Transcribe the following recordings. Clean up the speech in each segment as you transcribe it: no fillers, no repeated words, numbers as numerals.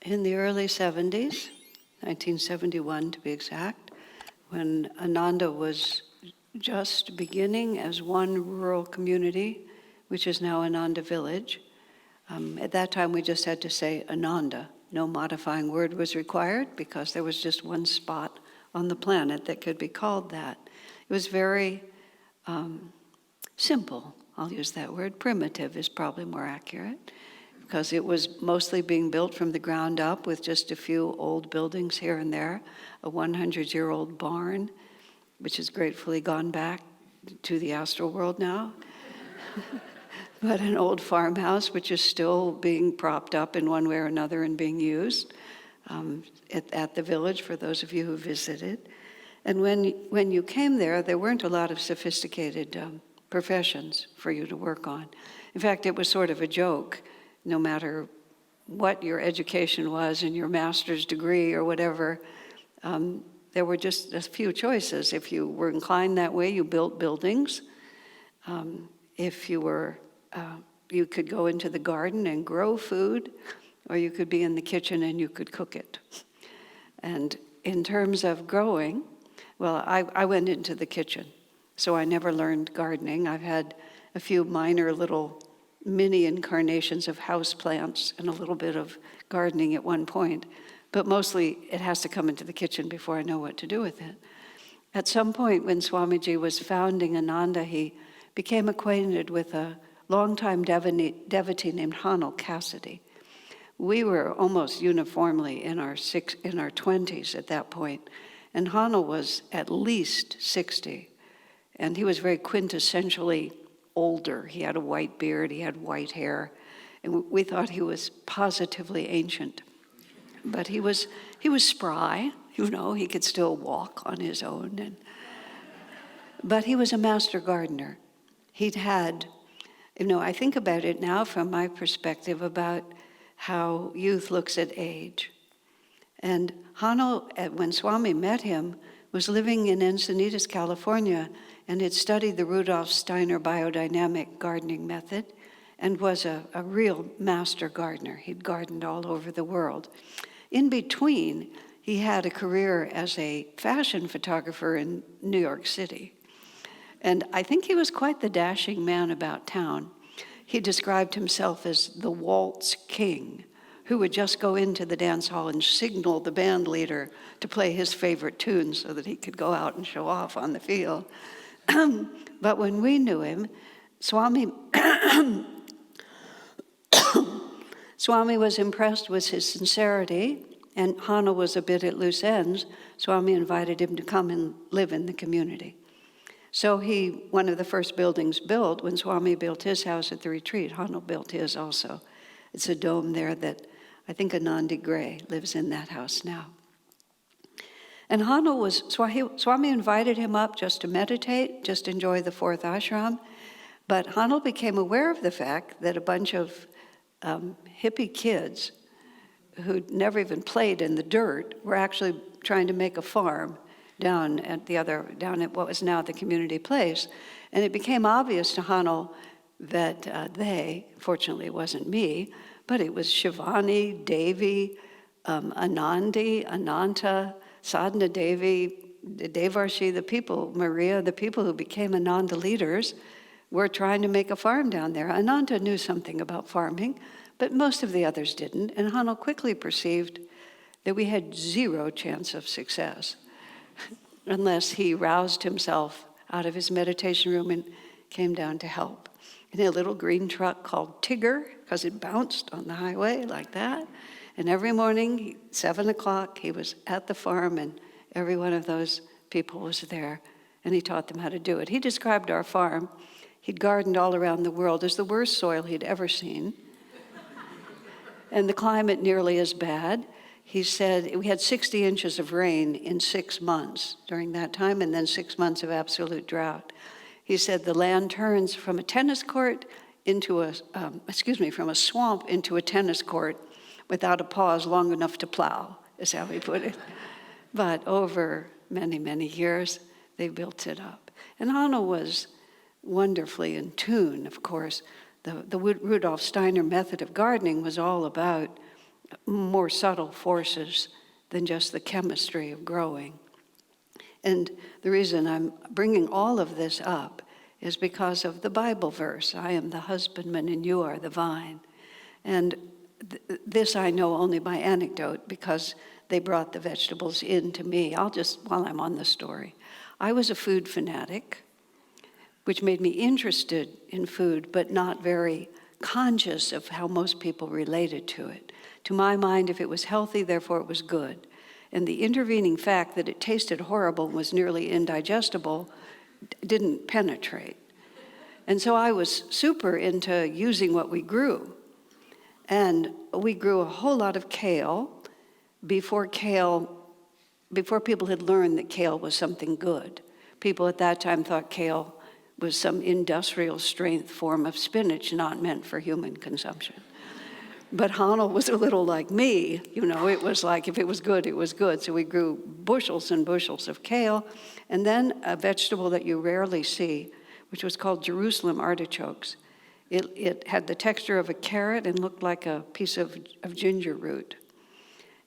in the early 70s, 1971 to be exact, when Ananda was just beginning as one rural community, which is now Ananda Village. At that time, we just had to say Ananda. No modifying word was required because there was just one spot on the planet that could be called that. It was very simple. I'll use that word. Primitive is probably more accurate, because it was mostly being built from the ground up with just a few old buildings here and there, a 100-year-old barn, which has gratefully gone back to the astral world now, but an old farmhouse which is still being propped up in one way or another and being used at the village for those of you who visited. And when you came there weren't a lot of sophisticated professions for you to work on. In fact, it was sort of a joke. No matter what your education was and your master's degree or whatever, there were just a few choices. If you were inclined that way, you built buildings. If you were, you could go into the garden and grow food, or you could be in the kitchen and you could cook it. And in terms of growing, well, I went into the kitchen, so I never learned gardening. I've had a few minor little mini incarnations of house plants and a little bit of gardening at one point, but mostly it has to come into the kitchen before I know what to do with it. At some point when Swamiji was founding Ananda, he became acquainted with a longtime devotee named Hanel Cassidy. We were almost uniformly in our 20s at that point, and Hanel was at least 60, and he was very quintessentially older. He had a white beard, he had white hair, and we thought he was positively ancient. But he was spry, he could still walk on his own. But he was a master gardener. He'd had, I think about it now from my perspective about how youth looks at age. And Hanel, when Swami met him, was living in Encinitas, California, and had studied the Rudolf Steiner biodynamic gardening method and was a real master gardener. He'd gardened all over the world. In between, he had a career as a fashion photographer in New York City. And I think he was quite the dashing man about town. He described himself as the waltz king, who would just go into the dance hall and signal the band leader to play his favorite tunes so that he could go out and show off on the field. But when we knew him, Swami was impressed with his sincerity, and Hanel was a bit at loose ends. Swami invited him to come and live in the community. So one of the first buildings built, when Swami built his house at the retreat, Hanel built his also. It's a dome there that I think Ananda Gray lives in that house now. And Swami invited him up just to meditate, just enjoy the fourth ashram. But Hanel became aware of the fact that a bunch of hippie kids who'd never even played in the dirt were actually trying to make a farm down at what was now the community place. And it became obvious to Hanel that fortunately it wasn't me, but it was Shivani, Devi, Anandi, Ananta, Sadhana Devi, Devarshi, the people, Maria, the people who became Ananda leaders were trying to make a farm down there. Ananda knew something about farming, but most of the others didn't. And Hanel quickly perceived that we had zero chance of success unless he roused himself out of his meditation room and came down to help. In a little green truck called Tigger, because it bounced on the highway like that. And every morning, 7 o'clock, he was at the farm, and every one of those people was there, and he taught them how to do it. He described our farm. He'd gardened all around the world as the worst soil he'd ever seen, and the climate nearly as bad. He said we had 60 inches of rain in 6 months during that time, and then 6 months of absolute drought. He said the land turns from a tennis court from a swamp into a tennis court without a pause long enough to plow, is how he put it. But over many, many years, they built it up. And Hanel was wonderfully in tune, of course. The Rudolf Steiner method of gardening was all about more subtle forces than just the chemistry of growing. And the reason I'm bringing all of this up is because of the Bible verse, I am the husbandman and you are the vine. And this I know only by anecdote because they brought the vegetables in to me. While I'm on the story, I was a food fanatic, which made me interested in food, but not very conscious of how most people related to it. To my mind, if it was healthy, therefore it was good. And the intervening fact that it tasted horrible and was nearly indigestible didn't penetrate. And so I was super into using what we grew. And we grew a whole lot of kale before people had learned that kale was something good. People at that time thought kale was some industrial strength form of spinach not meant for human consumption. But Hanel was a little like me, it was like if it was good, it was good. So we grew bushels and bushels of kale, and then a vegetable that you rarely see, which was called Jerusalem artichokes. It had the texture of a carrot and looked like a piece of ginger root.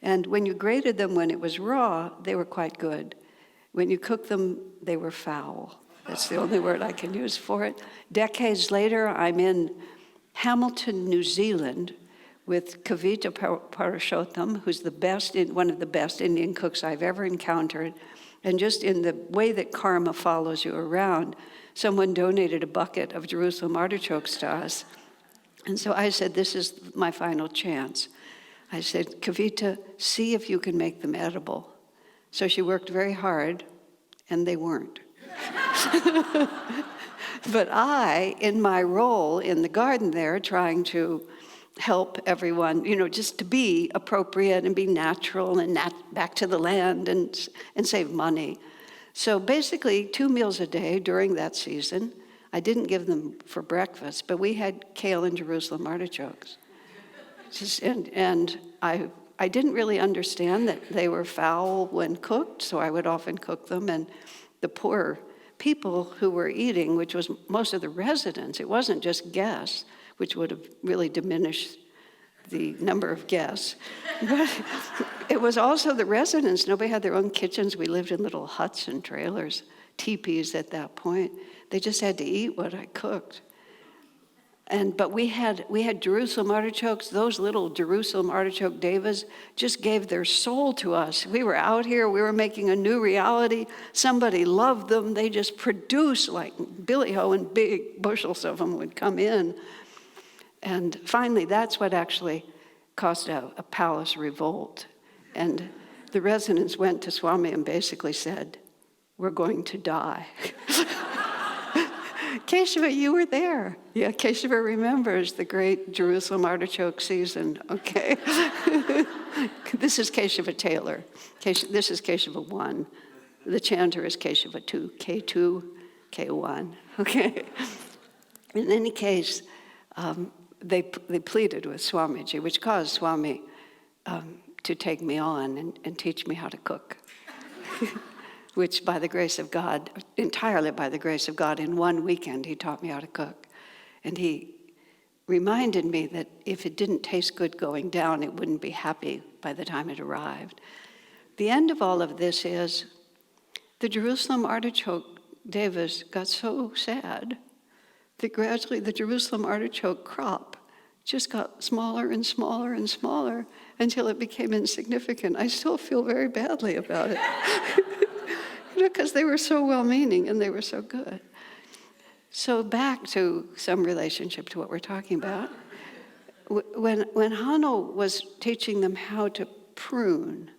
And when you grated them when it was raw, they were quite good. When you cooked them, they were foul. That's the only word I can use for it. Decades later, I'm in Hamilton, New Zealand, with Kavita Parashottam, who's one of the best Indian cooks I've ever encountered. And just in the way that karma follows you around, someone donated a bucket of Jerusalem artichokes to us. And so I said, this is my final chance. I said, Kavita, see if you can make them edible. So she worked very hard, and they weren't. But I, in my role in the garden there, trying to help everyone, just to be appropriate and be natural and back to the land and save money. So basically 2 meals a day during that season. I didn't give them for breakfast, but we had kale and Jerusalem artichokes. And I didn't really understand that they were foul when cooked, so I would often cook them. And the poor people who were eating, which was most of the residents, it wasn't just guests, which would have really diminished the number of guests. But it was also the residents. Nobody had their own kitchens. We lived in little huts and trailers, teepees at that point. They just had to eat what I cooked. But we had Jerusalem artichokes. Those little Jerusalem artichoke devas just gave their soul to us. We were out here. We were making a new reality. Somebody loved them. They just produced like Billy Ho, and big bushels of them would come in. And finally, that's what actually caused a palace revolt. And the residents went to Swami and basically said, we're going to die. Keshava, you were there. Yeah, Keshava remembers the great Jerusalem artichoke season. Okay. This is Keshava Taylor. This is Keshava 1. The chanter is Keshava 2, K2, K1. Okay. In any case, they pleaded with Swamiji, which caused Swami to take me on and teach me how to cook. Which by the grace of God, entirely by the grace of God, in one weekend he taught me how to cook. And he reminded me that if it didn't taste good going down, it wouldn't be happy by the time it arrived. The end of all of this is the Jerusalem artichoke devas got so sad that gradually the Jerusalem artichoke crop just got smaller and smaller and smaller until it became insignificant. I still feel very badly about it. Because they were so well-meaning and they were so good. So back to some relationship to what we're talking about. When Hanel was teaching them how to prune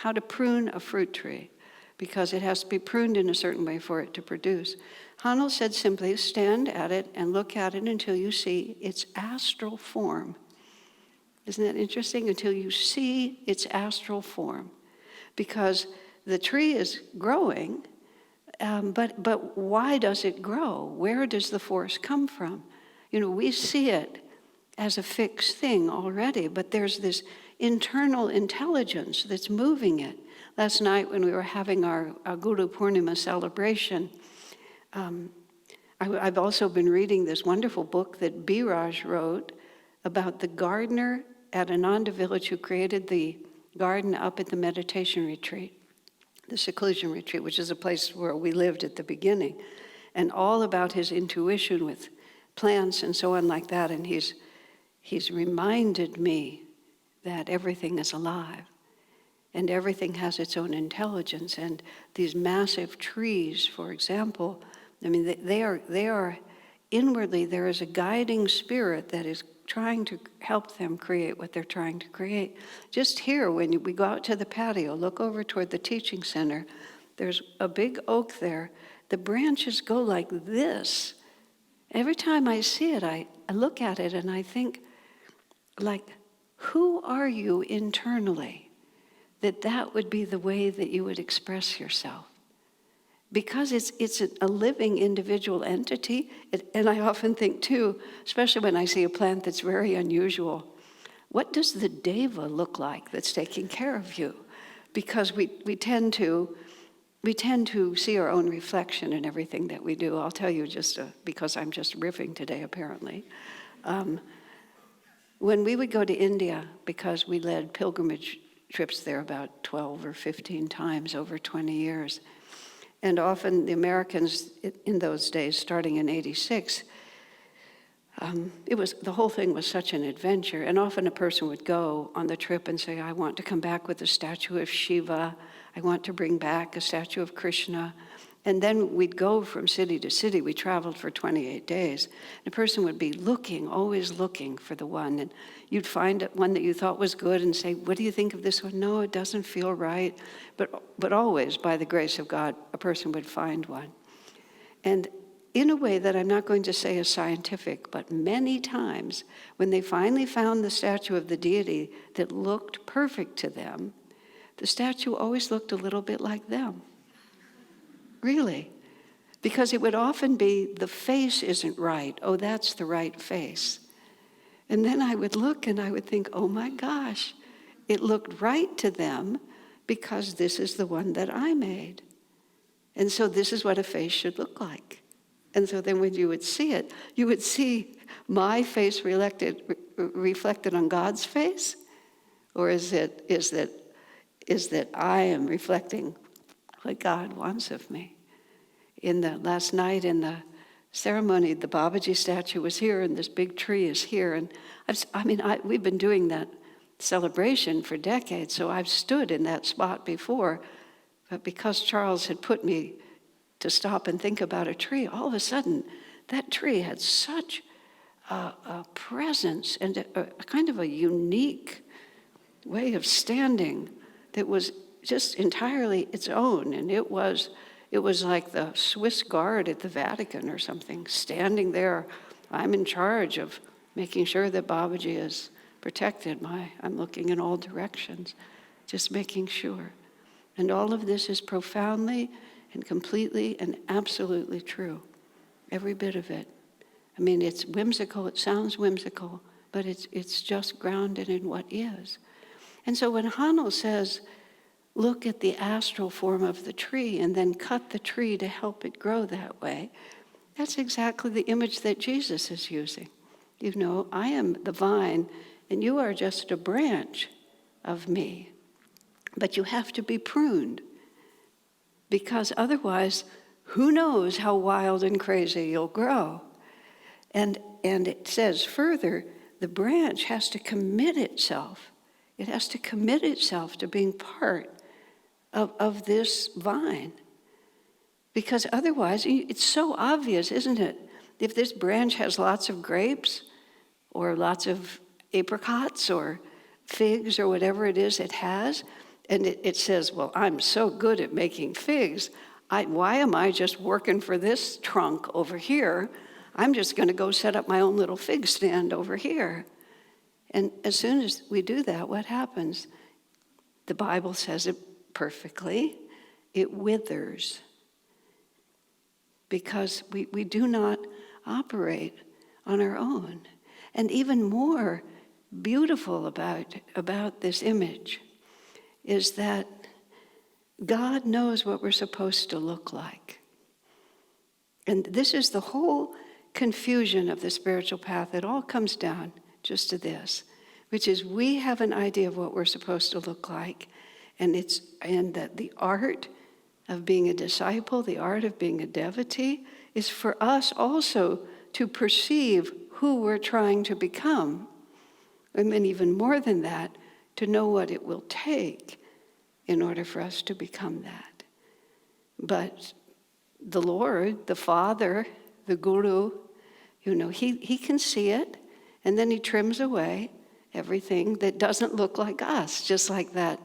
a fruit tree, because it has to be pruned in a certain way for it to produce, Hanel said simply, stand at it and look at it until you see its astral form. Isn't that interesting? Until you see its astral form. Because the tree is growing, but why does it grow? Where does the force come from? We see it as a fixed thing already, but there's this internal intelligence that's moving it. Last night when we were having our Guru Purnima celebration, I've also been reading this wonderful book that Biraj wrote about the gardener at Ananda village who created the garden up at the meditation retreat, the seclusion retreat, which is a place where we lived at the beginning, and all about his intuition with plants and so on like that. And he's reminded me that everything is alive and everything has its own intelligence. And these massive trees, for example, I mean, they are inwardly, there is a guiding spirit that is trying to help them create what they're trying to create. Just here, when we go out to the patio, look over toward the teaching center, there's a big oak there. The branches go like this. Every time I see it, I look at it and I think, like, who are you internally that would be the way that you would express yourself? Because it's a living individual entity, and I often think too, especially when I see a plant that's very unusual, what does the deva look like that's taking care of you? Because we tend to see our own reflection in everything that we do. I'll tell you just because I'm just riffing today, apparently. When we would go to India, because we led pilgrimage trips there about 12 or 15 times over 20 years, and often the Americans in those days, starting in '86, the whole thing was such an adventure. And often a person would go on the trip and say, I want to come back with a statue of Shiva. I want to bring back a statue of Krishna. And then we'd go from city to city. We traveled for 28 days. The person would be always looking for the one. And you'd find one that you thought was good and say, what do you think of this one? No, it doesn't feel right. But always, by the grace of God, a person would find one. And in a way that I'm not going to say is scientific, but many times when they finally found the statue of the deity that looked perfect to them, the statue always looked a little bit like them. Really. Because it would often be, the face isn't right. Oh, that's the right face. And then I would look and I would think, oh my gosh, it looked right to them because this is the one that I made. And so this is what a face should look like. And so then when you would see it, you would see my face reflected on God's face? Or is that I am reflecting what God wants of me? Last night in the ceremony, the Babaji statue was here, and this big tree is here. And we've been doing that celebration for decades, so I've stood in that spot before. But because Charles had put me to stop and think about a tree, all of a sudden, that tree had such a presence and a kind of a unique way of standing that was just entirely its own. And it was like the Swiss Guard at the Vatican or something, standing there. I'm in charge of making sure that Babaji is protected. I'm looking in all directions, just making sure. And all of this is profoundly and completely and absolutely true. Every bit of it. I mean, it's whimsical, it sounds whimsical, but it's just grounded in what is. And so when Hanel says, look at the astral form of the tree and then cut the tree to help it grow that way, that's exactly the image that Jesus is using. You know, I am the vine and you are just a branch of me. But you have to be pruned, because otherwise, who knows how wild and crazy you'll grow. And it says further, the branch has to commit itself. It has to commit itself to being part of this vine. Because otherwise, it's so obvious, isn't it? If this branch has lots of grapes or lots of apricots or figs or whatever it is it has, and it says, well, I'm so good at making figs, why am I just working for this trunk over here? I'm just going to go set up my own little fig stand over here. And as soon as we do that, what happens? The Bible says it perfectly. It withers. Because we do not operate on our own. And even more beautiful about this image is that God knows what we're supposed to look like. And this is the whole confusion of the spiritual path. It all comes down just to this. which is we have an idea of what we're supposed to look like, and that the art of being a disciple, the art of being a devotee, is for us also to perceive who we're trying to become. And then even more than that, to know what it will take in order for us to become that. But the Lord, the Father, the Guru, he can see it, and then he trims away everything that doesn't look like us, just like that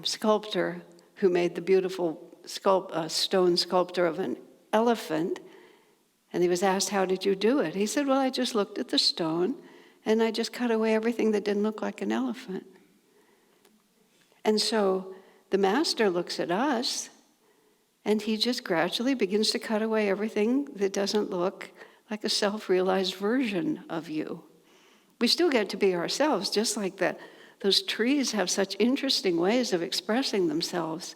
sculptor who made the beautiful stone sculpture of an elephant. And he was asked, how did you do it? He said, well, I just looked at the stone and I just cut away everything that didn't look like an elephant. And so the master looks at us and he just gradually begins to cut away everything that doesn't look like a self-realized version of you. We still get to be ourselves, just like that. Those trees have such interesting ways of expressing themselves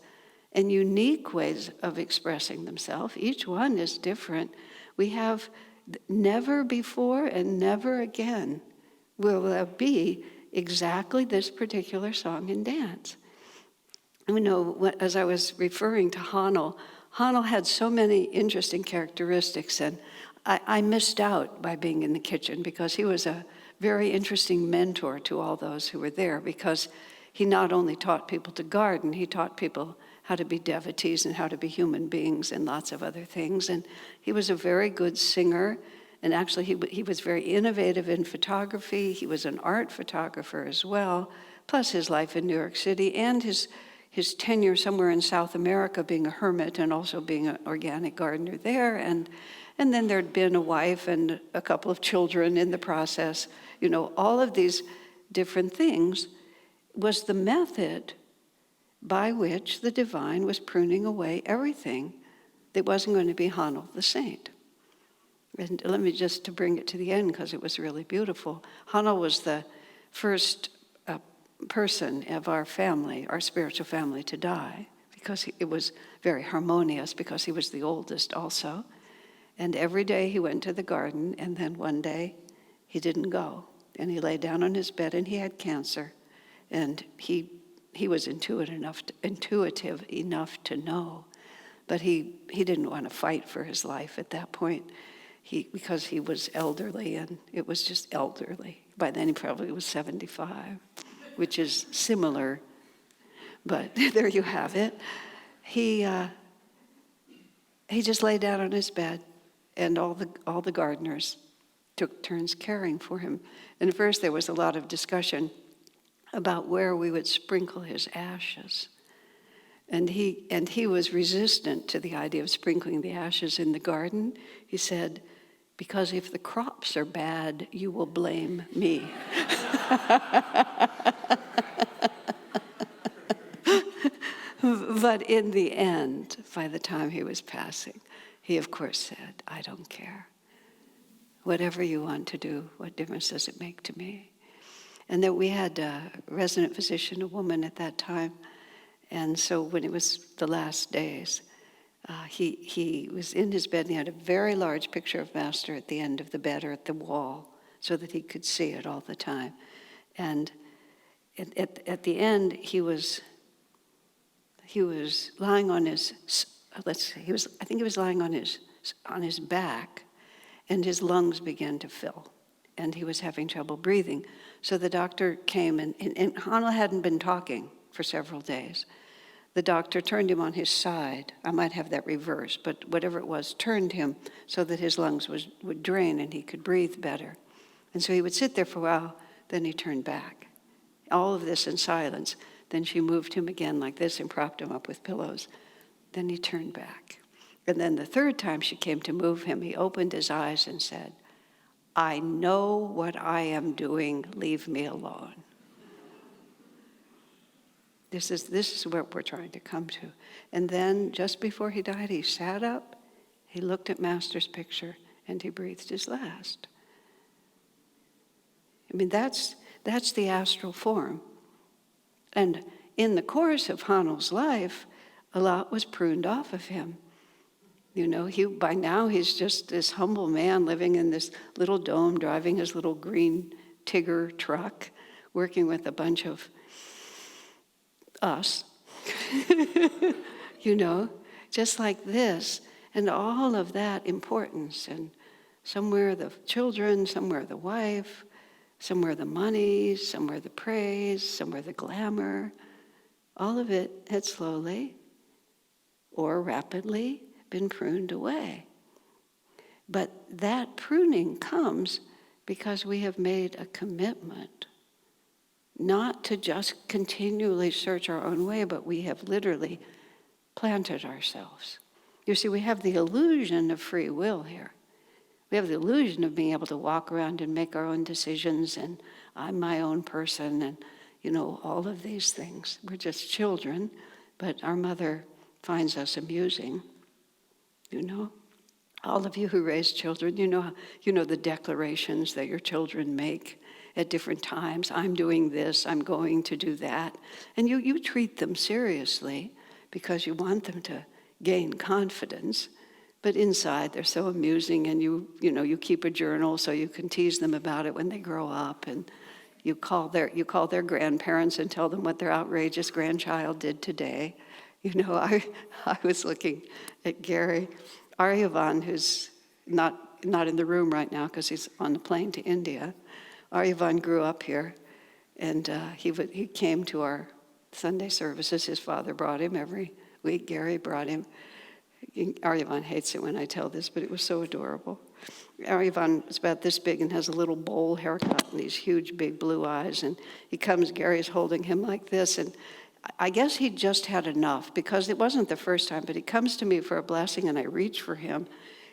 and unique ways of expressing themselves. Each one is different. We have never before and never again will there be exactly this particular song and dance. As I was referring to Hanel had so many interesting characteristics, and I missed out by being in the kitchen because he was a very interesting mentor to all those who were there, because he not only taught people to garden, he taught people how to be devotees and how to be human beings and lots of other things. And he was a very good singer, and actually he was very innovative in photography. He was an art photographer as well, plus his life in New York City and his tenure somewhere in South America being a hermit and also being an organic gardener there. And then there'd been a wife and a couple of children in the process. All of these different things was the method by which the divine was pruning away everything that wasn't going to be Hanel the saint. And let me just to bring it to the end, because it was really beautiful. Hanel was the first person of our family, our spiritual family, to die, because it was very harmonious, because he was the oldest also. And every day he went to the garden, and then one day he didn't go. And he lay down on his bed, and he had cancer. And he was intuitive enough to know. But he didn't want to fight for his life at that point, because he was elderly, and it was just elderly. By then he probably was 75, which is similar, but there you have it. He just lay down on his bed, and all the gardeners took turns caring for him. And at first there was a lot of discussion about where we would sprinkle his ashes. And he was resistant to the idea of sprinkling the ashes in the garden. He said, because if the crops are bad, you will blame me. But in the end, by the time he was passing, he of course said, I don't care. Whatever you want to do, what difference does it make to me? And then we had a resident physician, a woman at that time. And so when it was the last days, he was in his bed, and he had a very large picture of Master at the end of the bed or at the wall so that he could see it all the time. And at the end, he was lying on his, I think he was lying on his back, and his lungs began to fill, and he was having trouble breathing. So the doctor came, and Hanel hadn't been talking for several days. The doctor turned him on his side. I might have that reversed, but whatever it was, turned him so that his lungs would drain and he could breathe better. And so he would sit there for a while, then he turned back. All of this in silence. Then she moved him again like this and propped him up with pillows. Then he turned back. And then the third time she came to move him, he opened his eyes and said, I know what I am doing, leave me alone. This is what we're trying to come to. And then just before he died, he sat up, he looked at Master's picture, and he breathed his last. I mean, that's the astral form. And in the course of Hanel's life, a lot was pruned off of him. By now he's just this humble man living in this little dome, driving his little green Tigger truck working with a bunch of us, just like this, and all of that importance, and somewhere the children, somewhere the wife, somewhere the money, somewhere the praise, somewhere the glamour, all of it had slowly or rapidly been pruned away. But that pruning comes because we have made a commitment not to just continually search our own way, but we have literally planted ourselves. You see, we have the illusion of free will here. We have the illusion of being able to walk around and make our own decisions, and I'm my own person, and all of these things. We're just children, but our mother finds us amusing. All of you who raise children, you know the declarations that your children make at different times. I'm doing this, I'm going to do that. And you treat them seriously because you want them to gain confidence. But inside they're so amusing, and you keep a journal so you can tease them about it when they grow up, and you call their grandparents and tell them what their outrageous grandchild did today. I was looking at Gary Aryavan, who's not in the room right now because he's on the plane to India. Aryavan grew up here, and he came to our Sunday services. His father brought him every week. Gary brought him. Aryavan hates it when I tell this, but it was so adorable. Aryavan is about this big and has a little bowl haircut and these huge big blue eyes. And he comes, Gary's holding him like this, and I guess he just had enough, because it wasn't the first time, but he comes to me for a blessing and I reach for him.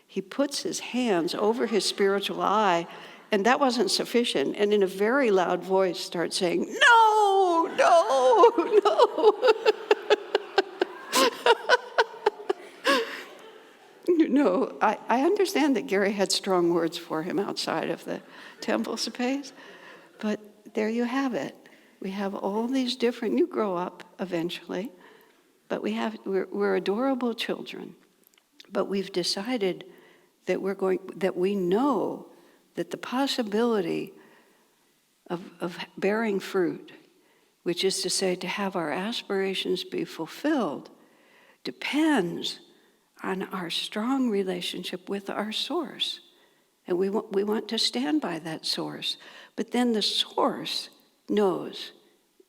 He puts his hands over his spiritual eye, and that wasn't sufficient, and in a very loud voice starts saying, no, no, no. I understand that Gary had strong words for him outside of the temple space, but there you have it. We have all these different, you grow up eventually, but we're adorable children, but we've decided that we know that the possibility of bearing fruit, which is to say to have our aspirations be fulfilled, depends on our strong relationship with our source. And we want to stand by that source. But then the source knows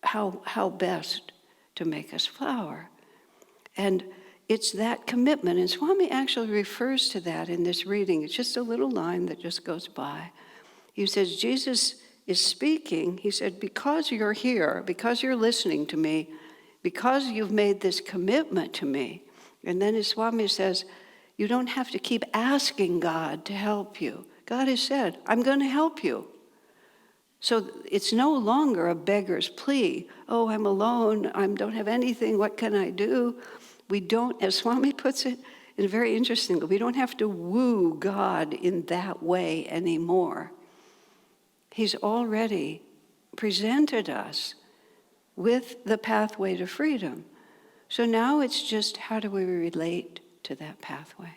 how best to make us flower. And it's that commitment. And Swami actually refers to that in this reading. It's just a little line that just goes by. He says, Jesus is speaking. He said, because you're here, because you're listening to me, because you've made this commitment to me. And then his Swami says, you don't have to keep asking God to help you. God has said, I'm going to help you. So it's no longer a beggar's plea. Oh, I'm alone. I don't have anything. What can I do? We don't, as Swami puts it, and very interesting, we don't have to woo God in that way anymore. He's already presented us with the pathway to freedom. So now it's just, how do we relate to that pathway?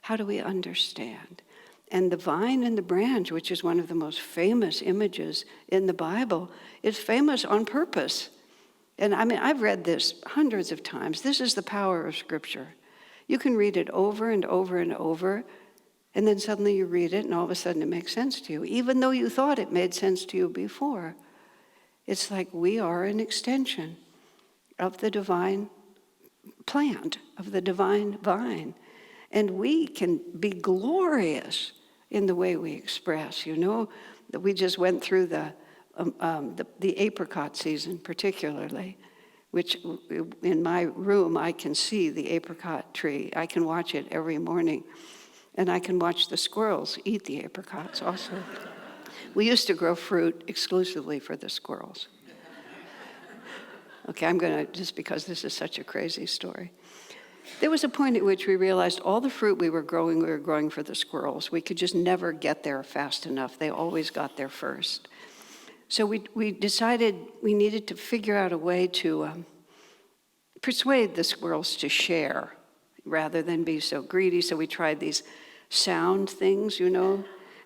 How do we understand? And the vine and the branch, which is one of the most famous images in the Bible, is famous on purpose. And I've read this hundreds of times. This is the power of Scripture. You can read it over and over and over, and then suddenly you read it, and all of a sudden it makes sense to you, even though you thought it made sense to you before. It's like we are an extension of the divine plant, of the divine vine. And we can be glorious in the way we express. That we just went through the apricot season particularly, which in my room I can see the apricot tree. I can watch it every morning. And I can watch the squirrels eat the apricots also. We used to grow fruit exclusively for the squirrels. Okay, I'm going to, just because this is such a crazy story. There was a point at which we realized all the fruit we were growing for the squirrels. We could just never get there fast enough. They always got there first. So we decided we needed to figure out a way to persuade the squirrels to share rather than be so greedy. So we tried these sound things,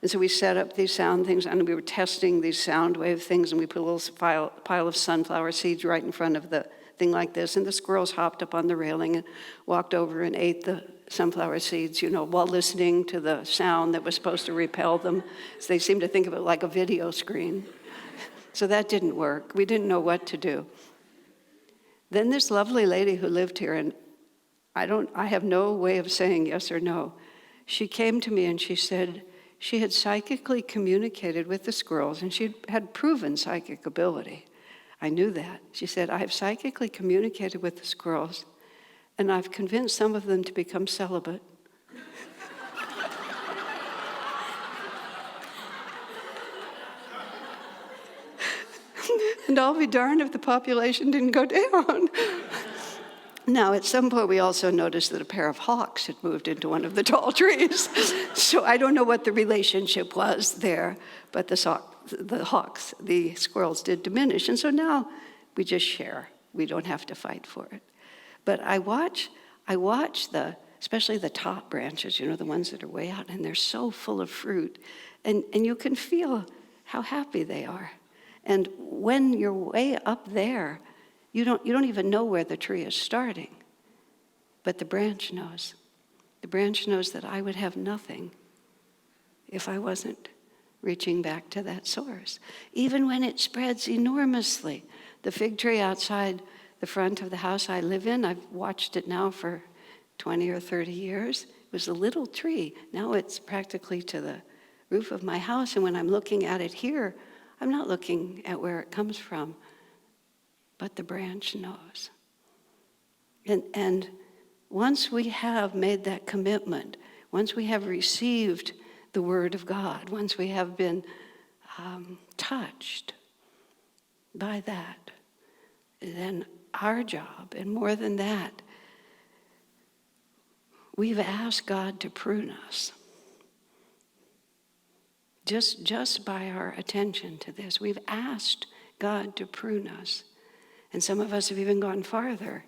And so we set up these sound things, and we were testing these sound wave things, and we put a little pile of sunflower seeds right in front of the thing like this, and the squirrels hopped up on the railing and walked over and ate the sunflower seeds, while listening to the sound that was supposed to repel them. So they seemed to think of it like a video screen. So that didn't work. We didn't know what to do. Then this lovely lady who lived here, and I have no way of saying yes or no, she came to me and she said she had psychically communicated with the squirrels, and she had proven psychic ability. I knew that. She said, I have psychically communicated with the squirrels, and I've convinced some of them to become celibate. And I'll be darned if the population didn't go down. Now, at some point, we also noticed that a pair of hawks had moved into one of the tall trees. So I don't know what the relationship was there, but the hawks, the squirrels did diminish. And so now we just share. We don't have to fight for it. But I watch especially the top branches, the ones that are way out, and they're so full of fruit. And you can feel how happy they are. And when you're way up there, you don't even know where the tree is starting. But the branch knows. The branch knows that I would have nothing if I wasn't reaching back to that source. Even when it spreads enormously. The fig tree outside the front of the house I live in, I've watched it now for 20 or 30 years. It was a little tree. Now it's practically to the roof of my house. And when I'm looking at it here, I'm not looking at where it comes from. But the branch knows. And once we have made that commitment, once we have received the Word of God, once we have been touched by that, then our job, and more than that, we've asked God to prune us. Just by our attention to this, we've asked God to prune us. And some of us have even gone farther.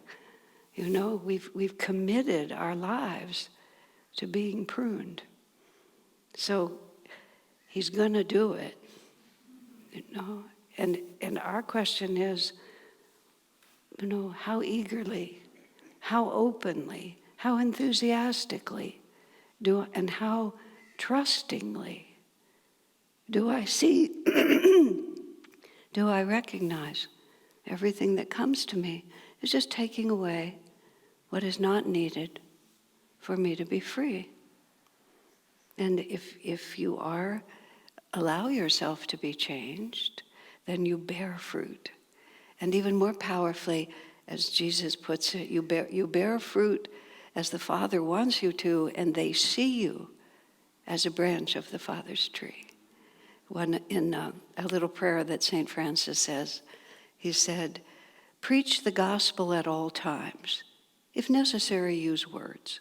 We've committed our lives to being pruned. So he's going to do it. And our question is, how eagerly, how openly, how enthusiastically, and how trustingly do I see, do I recognize everything that comes to me is just taking away what is not needed for me to be free. And if you allow yourself to be changed, then you bear fruit. And even more powerfully, as Jesus puts it, you bear fruit as the Father wants you to, and they see you as a branch of the Father's tree. In a little prayer that St. Francis says, he said, preach the gospel at all times. If necessary, use words.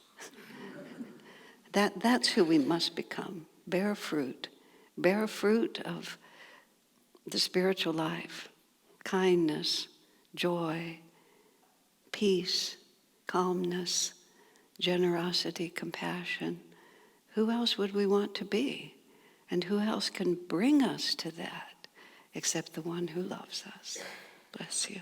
That's who we must become. Bear fruit. Bear fruit of the spiritual life. Kindness, joy, peace, calmness, generosity, compassion. Who else would we want to be? And who else can bring us to that except the one who loves us? Bless you.